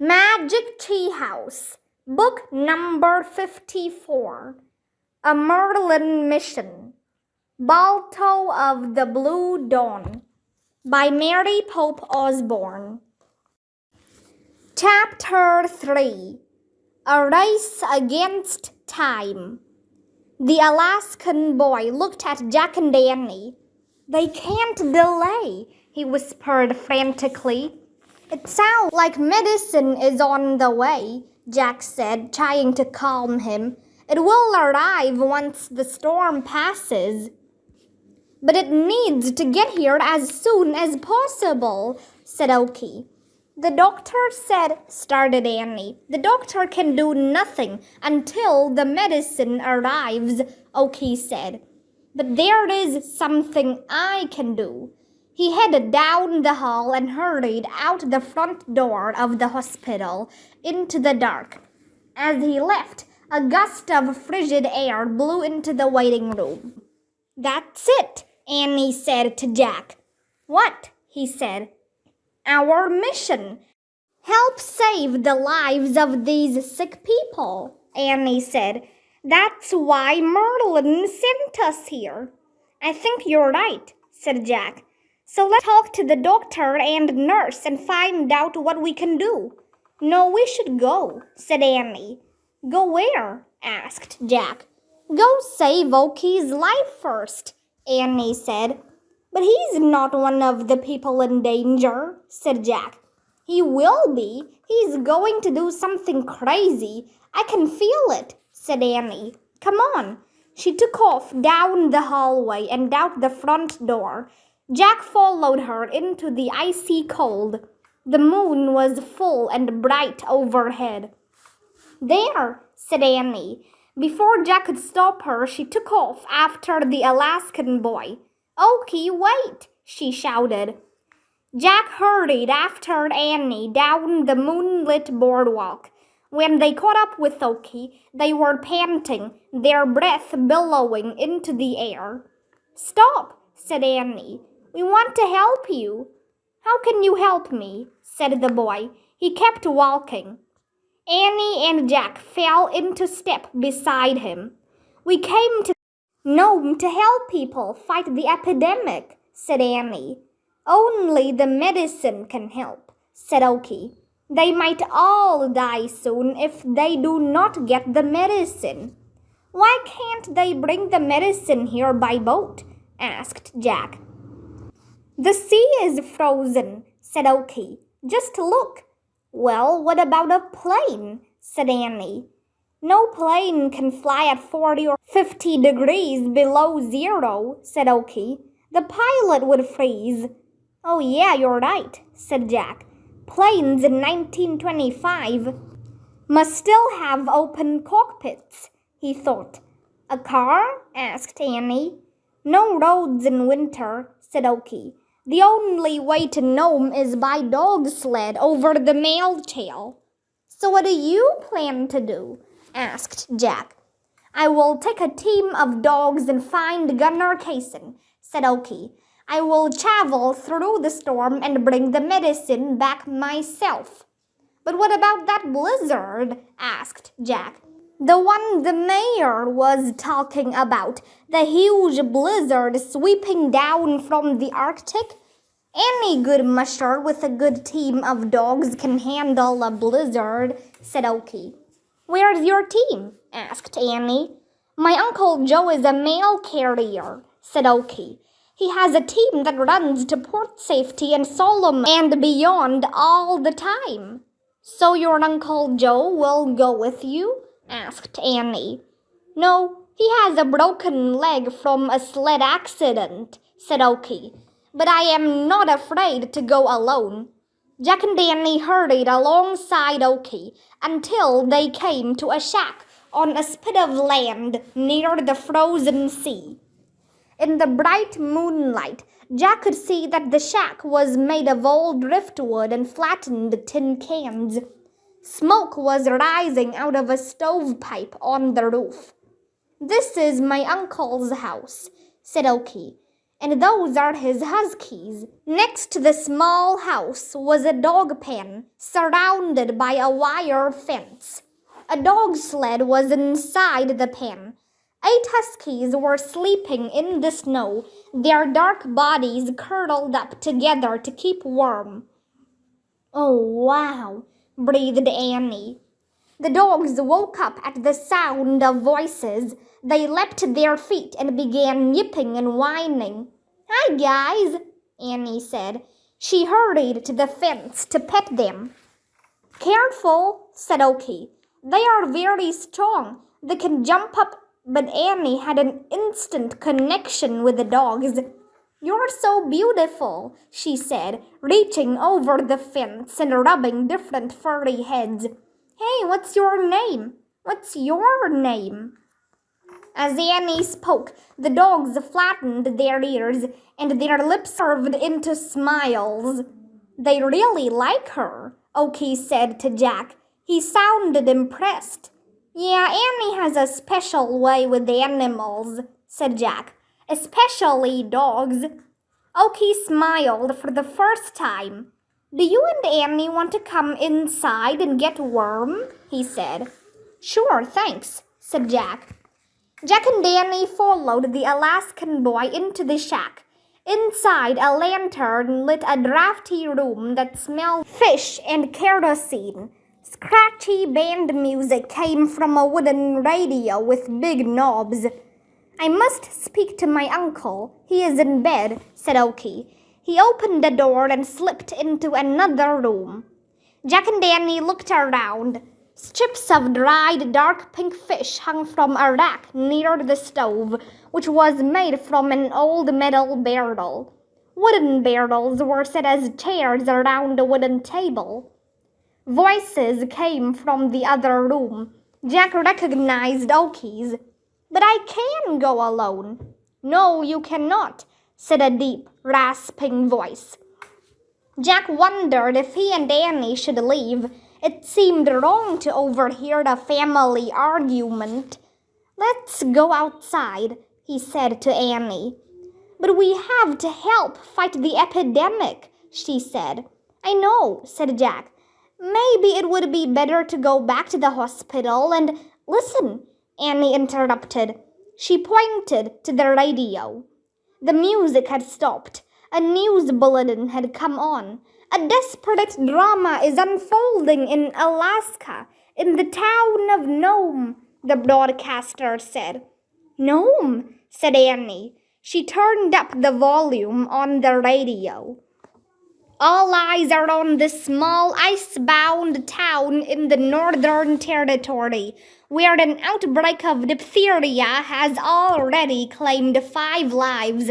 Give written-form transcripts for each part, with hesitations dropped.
Magic Tree House, Book number 54, A Merlin Mission, Balto of the Blue Dawn, by Mary Pope Osborne. Chapter 3, A Race Against Time. The Alaskan boy looked at Jack and Danny. "They can't delay," he whispered frantically. "It sounds like medicine is on the way," Jack said, trying to calm him. "It will arrive once the storm passes." "But it needs to get here as soon as possible," said Oki. "The doctor said," started Annie. "The doctor can do nothing until the medicine arrives," Oki said. "But there is something I can do." He headed down the hall and hurried out the front door of the hospital into the dark. As he left, a gust of frigid air blew into the waiting room. "That's it," Annie said to Jack. "What?" he said. "Our mission. Help save the lives of these sick people," Annie said. "That's why Merlin sent us here." "I think you're right," said Jack. "So let's talk to the doctor and nurse and find out what we can do." "No, we should go," said Annie. "Go where?" asked Jack. "Go save Oki's life first," Annie said. "But he's not one of the people in danger," said Jack. "He will be. He's going to do something crazy. I can feel it," said Annie. "Come on." She took off down the hallway and out the front door. Jack followed her into the icy cold. The moon was full and bright overhead. "There," said Annie. Before Jack could stop her, she took off after the Alaskan boy. "Oki, wait!" she shouted. Jack hurried after Annie down the moonlit boardwalk. When they caught up with Oki, they were panting, their breath billowing into the air. "Stop," said Annie. "We want to help you." "How can you help me?" said the boy. He kept walking. Annie and Jack fell into step beside him. "We came to Nome to help people fight the epidemic," said Annie. "Only the medicine can help," said Oki. "They might all die soon if they do not get the medicine." "Why can't they bring the medicine here by boat?" asked Jack. "The sea is frozen," said Oki. "Just look." "Well, what about a plane?" said Annie. "No plane can fly at 40 or 50 degrees below zero," said Oki. "The pilot would freeze." "Oh yeah, you're right," said Jack. "Planes in 1925 must still have open cockpits," he thought. "A car?" asked Annie. "No roads in winter," said Oki. "The only way to Nome is by dog sled over the mail trail." "So what do you plan to do?" asked Jack. "I will take a team of dogs and find Gunner Kaysen," said Oki. "I will travel through the storm and bring the medicine back myself." "But what about that blizzard?" asked Jack. "The one the mayor was talking about, the huge blizzard sweeping down from the Arctic? Any good musher with a good team of dogs can handle a blizzard," said Oki. "Where's your team?" asked Annie. "My Uncle Joe is a mail carrier," said Oki. "He has a team that runs to Port Safety and Solomon and beyond all the time." "So your Uncle Joe will go with you?" asked Annie. "No, he has a broken leg from a sled accident," said Oki. "But I am not afraid to go alone." Jack and Danny hurried alongside Oki until they came to a shack on a spit of land near the frozen sea. In the bright moonlight, Jack could see that the shack was made of old driftwood and flattened tin cans. Smoke was rising out of a stovepipe on the roof. "This is my uncle's house," said Oki. and those are his huskies. Next to the small house was a dog pen surrounded by a wire fence. A dog sled was inside the pen. 8 huskies were sleeping in the snow, their dark bodies curled up together to keep warm. "Oh, wow," breathed Annie. The dogs woke up at the sound of voices. They leapt to their feet and began yipping and whining. "Hi, guys," Annie said. She hurried to the fence to pet them. "Careful," said Oki. "They are very strong. They can jump up," but Annie had an instant connection with the dogs. "You're so beautiful," she said, reaching over the fence and rubbing different furry heads. "Hey, what's your name? What's your name?" As Annie spoke, the dogs flattened their ears and their lips curved into smiles. "They really like her," Oki said to Jack. He sounded impressed. "Yeah, Annie has a special way with animals," said Jack. "Especially dogs." Oki smiled for the first time. "Do you and Annie want to come inside and get warm?" he said. "Sure, thanks," said Jack. Jack and Annie followed the Alaskan boy into the shack. Inside, a lantern lit a drafty room that smelled fish and kerosene. Scratchy band music came from a wooden radio with big knobs. "I must speak to my uncle. He is in bed," said Oki. He opened the door and slipped into another room. Jack and Annie looked around. Strips of dried dark pink fish hung from a rack near the stove, which was made from an old metal barrel. Wooden barrels were set as chairs around a wooden table. Voices came from the other room. Jack recognized Oki's. "But I can go alone." "No, you cannot," said a deep, rasping voice. Jack wondered if he and Annie should leave. It seemed wrong to overhear a family argument. "Let's go outside," he said to Annie. "But we have to help fight the epidemic," she said. "I know," said Jack. "Maybe it would be better to go back to the hospital and—" "Listen," Annie interrupted. She pointed to the radio. The music had stopped. A news bulletin had come on. "A desperate drama is unfolding in Alaska, in the town of Nome," the broadcaster said. "Nome," said Annie. She turned up the volume on the radio. "All eyes are on this small ice-bound town in the Northern Territory, where an outbreak of diphtheria has already claimed 5 lives.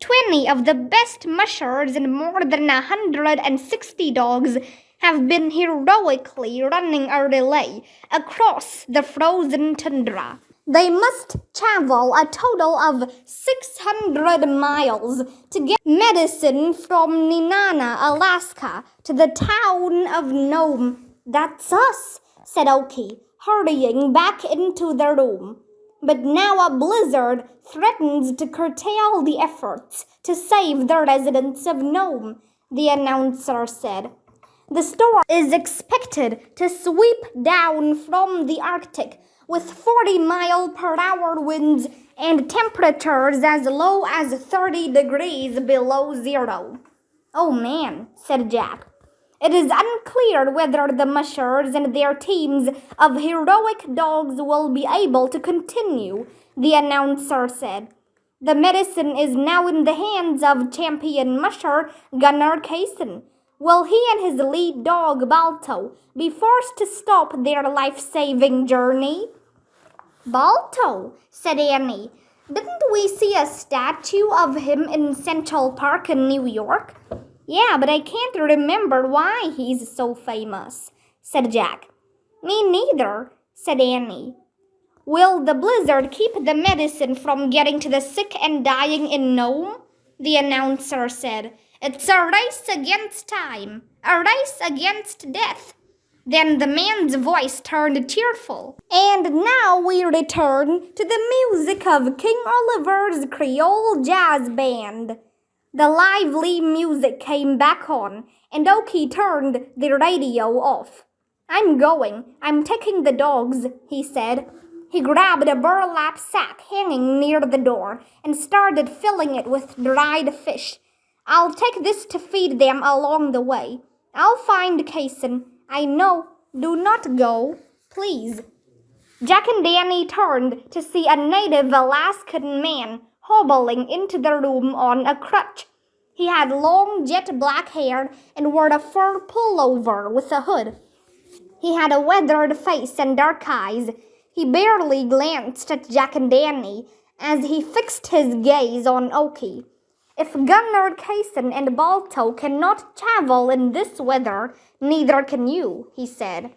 20 of the best mushers and more than 160 dogs have been heroically running a relay across the frozen tundra. They must travel a total of 600 miles to get medicine from Nenana, Alaska, to the town of Nome." "That's us," said Oki, hurrying back into the room. "But now a blizzard threatens to curtail the efforts to save the residents of Nome," the announcer said. "The storm is expected to sweep down from the Arctic with 40-mile-per-hour winds and temperatures as low as 30 degrees below zero." "Oh man," said Jack. "It is unclear whether the mushers and their teams of heroic dogs will be able to continue," the announcer said. "The medicine is now in the hands of champion musher Gunnar Kaysen. Will he and his lead dog Balto be forced to stop their life-saving journey?" "Balto," said Annie. "Didn't we see a statue of him in Central Park in New York?" "Yeah, but I can't remember why he's so famous," said Jack. "Me neither," said Annie. "Will the blizzard keep the medicine from getting to the sick and dying in Nome?" the announcer said. "It's a race against time, a race against death." Then the man's voice turned cheerful. And now we return to the music of King Oliver's Creole Jazz Band. The lively music came back on, and Oki turned the radio off. I'm going. I'm taking the dogs, he said. He grabbed a burlap sack hanging near the door and started filling it with dried fish. I'll take this to feed them along the way. I'll find Kason. I know. Do not go, please. Jack and Danny turned to see a native Alaskan man hobbling into the room on a crutch. He had long jet black hair and wore a fur pullover with a hood. He had a weathered face and dark eyes. He barely glanced at Jack and Danny as he fixed his gaze on Oki. If Gunner, Kason, and Balto cannot travel in this weather, neither can you, he said.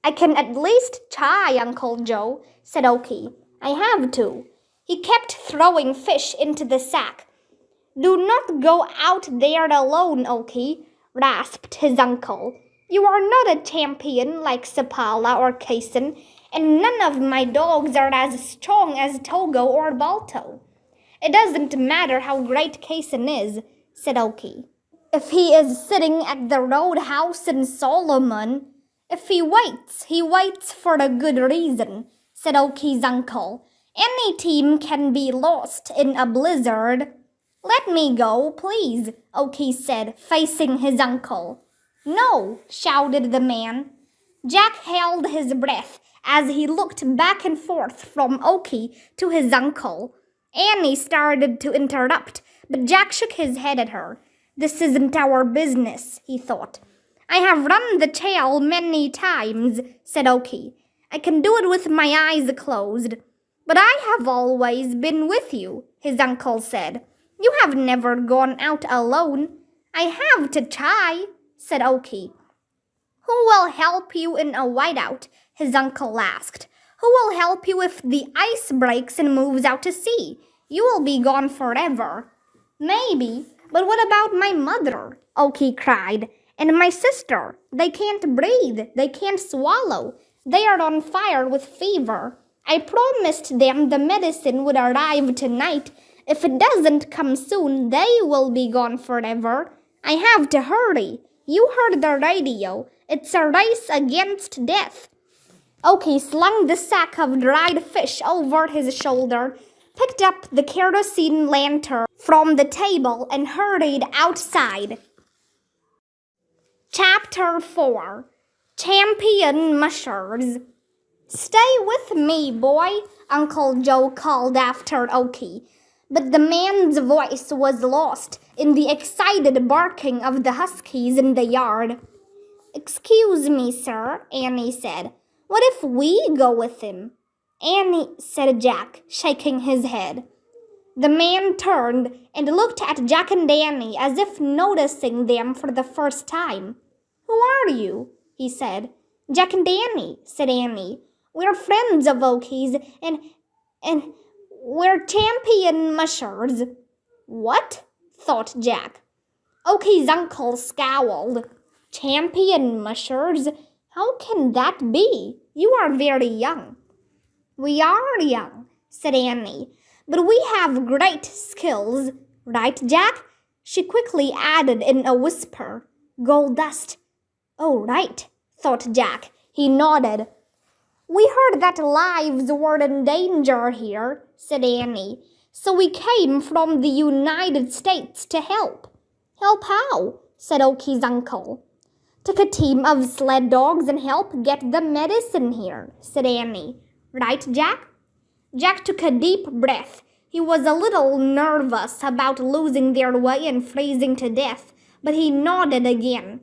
I can at least try, Uncle Joe, said Oki. I have to. He kept throwing fish into the sack. Do not go out there alone, Oki, rasped his uncle. You are not a champion like Sapala or Kason, and none of my dogs are as strong as Togo or Balto. It doesn't matter how great Kason is, said Oki. If he is sitting at the roadhouse in Solomon, if he waits for a good reason, said Oki's uncle. Any team can be lost in a blizzard. Let me go, please, Oki said, facing his uncle. No, shouted the man. Jack held his breath as he looked back and forth from Oki to his uncle. Annie started to interrupt, but Jack shook his head at her. This isn't our business, he thought. I have run the trail many times, said Oki. I can do it with my eyes closed. But I have always been with you, his uncle said. You have never gone out alone. I have to try, said Oki. Who will help you in a whiteout? His uncle asked. Who will help you if the ice breaks and moves out to sea? You will be gone forever. Maybe, but what about my mother? Oki cried. And my sister. They can't breathe. They can't swallow. They are on fire with fever. I promised them the medicine would arrive tonight. If it doesn't come soon, they will be gone forever. I have to hurry. You heard the radio. It's a race against death. Oki slung the sack of dried fish over his shoulder, picked up the kerosene lantern from the table, and hurried outside. Chapter 4. Champion Mushers. Stay with me, boy, Uncle Joe called after Oki, but the man's voice was lost in the excited barking of the huskies in the yard. Excuse me, sir, Annie said. What if we go with him? Annie, said Jack, shaking his head. The man turned and looked at Jack and Danny as if noticing them for the first time. Who are you? He said. Jack and Danny, said Annie. We're friends of Oki's and we're champion mushers. What? Thought Jack. Oki's uncle scowled. Champion mushers? How can that be? You are very young. We are young, said Annie, but we have great skills, right, Jack? She quickly added in a whisper, Gold dust. Oh, right, thought Jack. He nodded. We heard that lives were in danger here, said Annie, so we came from the United States to help. Help how? Said Oki's uncle. Took a team of sled dogs and help get the medicine here, said Annie. Right, Jack? Jack took a deep breath. He was a little nervous about losing their way and freezing to death, but he nodded again.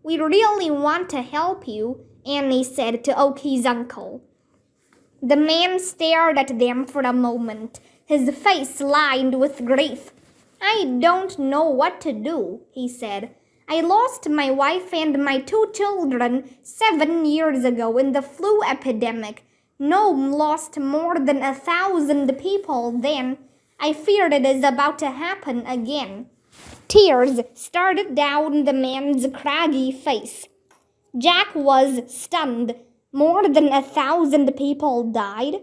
We really want to help you, Annie said to Oki's uncle. The man stared at them for a moment, his face lined with grief. I don't know what to do, he said. I lost my wife and my 2 children 7 years ago in the flu epidemic. Nome lost more than 1,000 people then. I feared it is about to happen again. Tears started down the man's craggy face. Jack was stunned. More than 1,000 people died?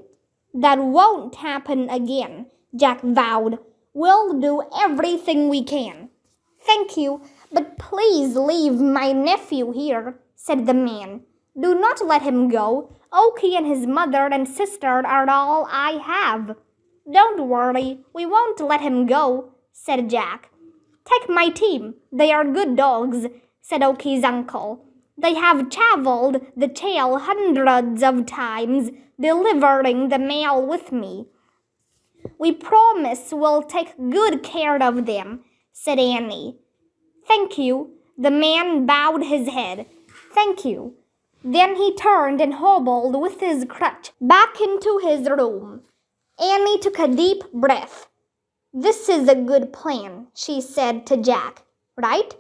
That won't happen again, Jack vowed. We'll do everything we can. Thank you, but please leave my nephew here, said the man. Do not let him go. Oki and his mother and sister are all I have. Don't worry, we won't let him go, said Jack. Take my team. They are good dogs, said Oki's uncle. They have traveled the trail hundreds of times, delivering the mail with me. We promise we'll take good care of them, said Annie. Thank you. The man bowed his head. Thank you. Then he turned and hobbled with his crutch back into his room. Annie took a deep breath. This is a good plan, she said to Jack. Right?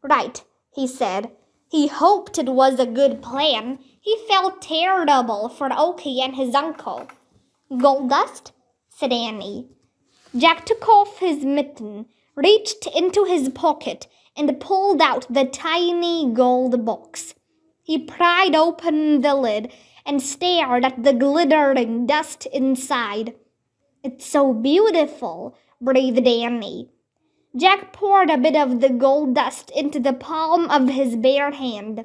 Right, he said. He hoped it was a good plan. He felt terrible for Oki and his uncle. Gold dust? Said Annie. Jack took off his mitten, reached into his pocket, and pulled out the tiny gold box. He pried open the lid and stared at the glittering dust inside. It's so beautiful, breathed Annie. Jack poured a bit of the gold dust into the palm of his bare hand.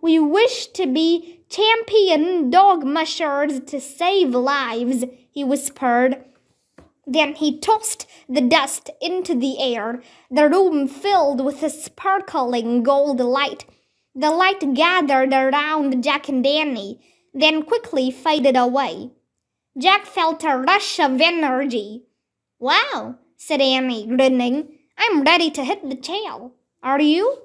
We wish to be champion dog mushers to save lives, he whispered. Then he tossed the dust into the air. The room filled with a sparkling gold light. The light gathered around Jack and Annie, then quickly faded away. Jack felt a rush of energy. Wow, said Annie, grinning. I'm ready to hit the trail. Are you?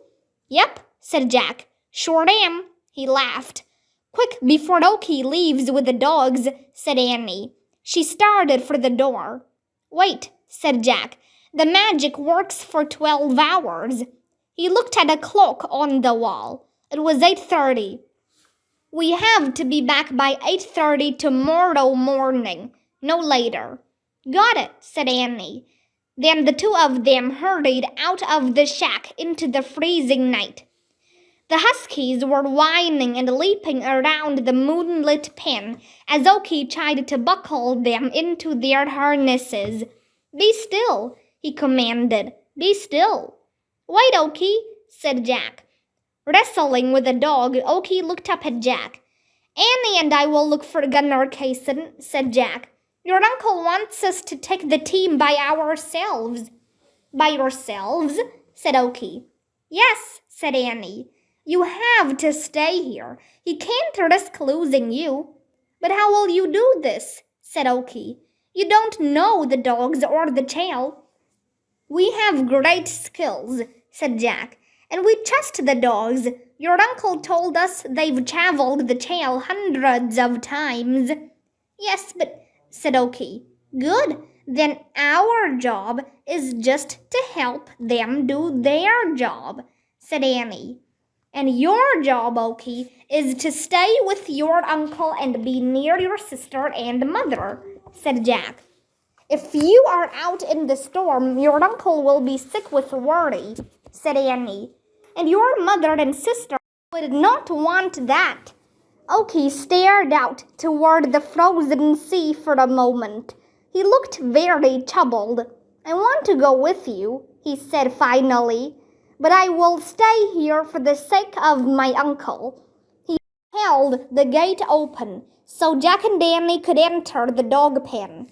Yep, said Jack. Sure am, he laughed. Quick, before Oki leaves with the dogs, said Annie. She started for the door. Wait, said Jack. The magic works for 12 hours. He looked at a clock on the wall. It was 8:30. We have to be back by 8:30 tomorrow morning, no later. Got it, said Annie. Then the two of them hurried out of the shack into the freezing night. The huskies were whining and leaping around the moonlit pen as Oki tried to buckle them into their harnesses. Be still, he commanded. Be still. Wait, Oki, said Jack. Wrestling with the dog, Oki looked up at Jack. Annie and I will look for Gunnar Kaysen, said Jack. Your uncle wants us to take the team by ourselves. By yourselves? Said Oki. Yes, said Annie. You have to stay here. He can't risk losing you. But how will you do this? Said Oki. You don't know the dogs or the trail. We have great skills, said Jack. And we trust the dogs. Your uncle told us they've traveled the trail hundreds of times. Yes, but, said Oki. Good. Then our job is just to help them do their job, said Annie. And your job, Oki, is to stay with your uncle and be near your sister and mother, said Jack. If you are out in the storm, your uncle will be sick with worry, said Annie. And your mother and sister would not want that. Oki stared out toward the frozen sea for a moment. He looked very troubled. I want to go with you, he said finally, but I will stay here for the sake of my uncle. He held the gate open so Jack and Danny could enter the dog pen.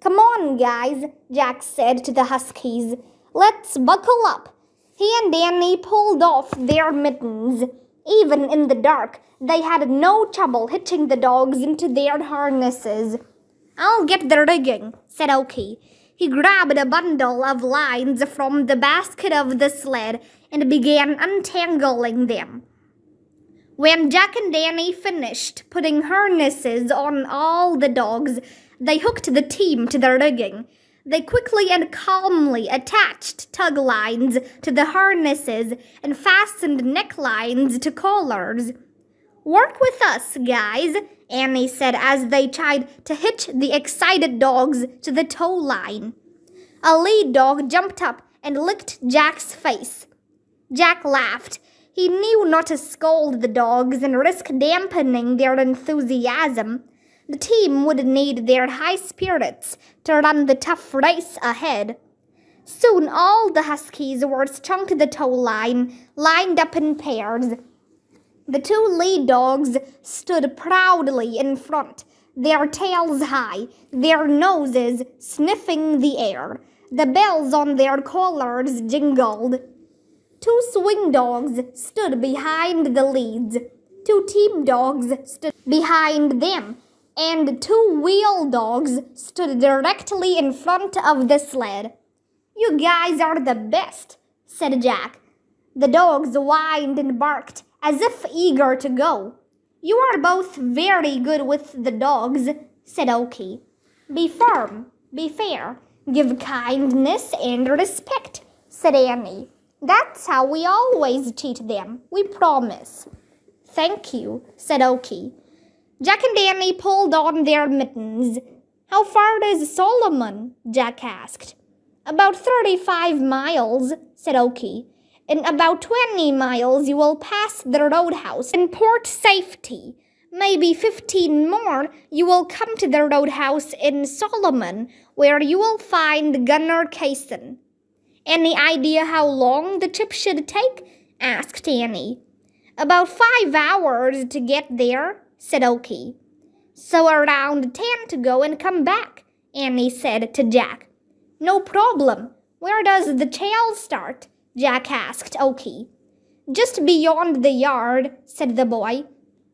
Come on, guys, Jack said to the huskies. Let's buckle up. He and Danny pulled off their mittens. Even in the dark, they had no trouble hitching the dogs into their harnesses. I'll get the rigging, said Oki. He grabbed a bundle of lines from the basket of the sled and began untangling them. When Jack and Danny finished putting harnesses on all the dogs, they hooked the team to the rigging. They quickly and calmly attached tug lines to the harnesses and fastened necklines to collars. Work with us, guys, Annie said as they tried to hitch the excited dogs to the tow line. A lead dog jumped up and licked Jack's face. Jack laughed. He knew not to scold the dogs and risk dampening their enthusiasm. The team would need their high spirits to run the tough race ahead. Soon all the huskies were strung to the tow line, lined up in pairs. The two lead dogs stood proudly in front, their tails high, their noses sniffing the air. The bells on their collars jingled. Two swing dogs stood behind the leads. Two team dogs stood behind them, and two wheel dogs stood directly in front of the sled. "You guys are the best," said Jack. The dogs whined and barked as if eager to go. "You are both very good with the dogs," said Oki. "Be firm, be fair, give kindness and respect," said Annie. "That's how we always treat them, we promise." "Thank you," said Oki. Jack and Annie pulled on their mittens. "How far is Solomon?" Jack asked. "About 35 miles, said Oki. "In about 20 miles you will pass the roadhouse in Port Safety. Maybe 15 more you will come to the roadhouse in Solomon, where you will find Gunner Kaysen." "Any idea how long the trip should take?" asked Annie. "About 5 hours to get there," said Oki. "So around 10 to go and come back," Annie said to Jack. "No problem. Where does the trail start?" Jack asked Oki. "Just beyond the yard," said the boy.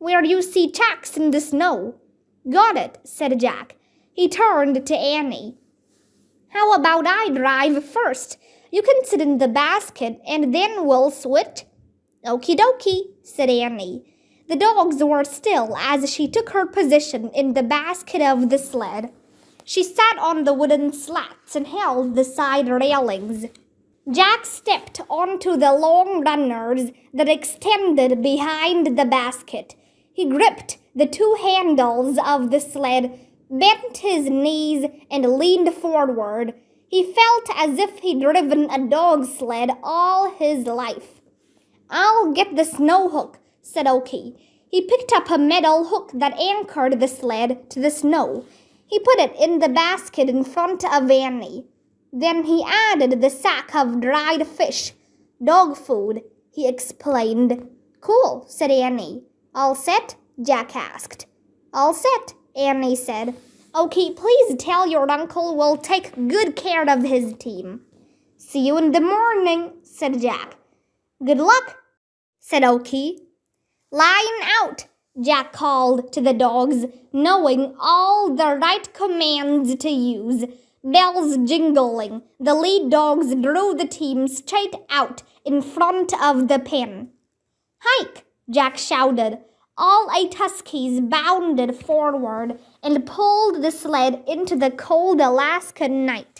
"Where you see tracks in the snow." "Got it," said Jack. He turned to Annie. "How about I drive first? You can sit in the basket and then we'll switch." "Okie dokie," said Annie. The dogs were still as she took her position in the basket of the sled. She sat on the wooden slats and held the side railings. Jack stepped onto the long runners that extended behind the basket. He gripped the two handles of the sled, bent his knees, and leaned forward. He felt as if he'd driven a dog sled all his life. "I'll get the snow hook," said Oki. He picked up a metal hook that anchored the sled to the snow. He put it in the basket in front of Annie. Then he added the sack of dried fish. "Dog food," he explained. "Cool," said Annie. "All set?" Jack asked. "All set," Annie said. "Okay, please tell your uncle we'll take good care of his team." "See you in the morning," said Jack. "Good luck," said Oki. "Line out," Jack called to the dogs, knowing all the right commands to use. Bells jingling, the lead dogs drew the team straight out in front of the pen. "Hike!" Jack shouted. All 8 huskies bounded forward and pulled the sled into the cold Alaskan night.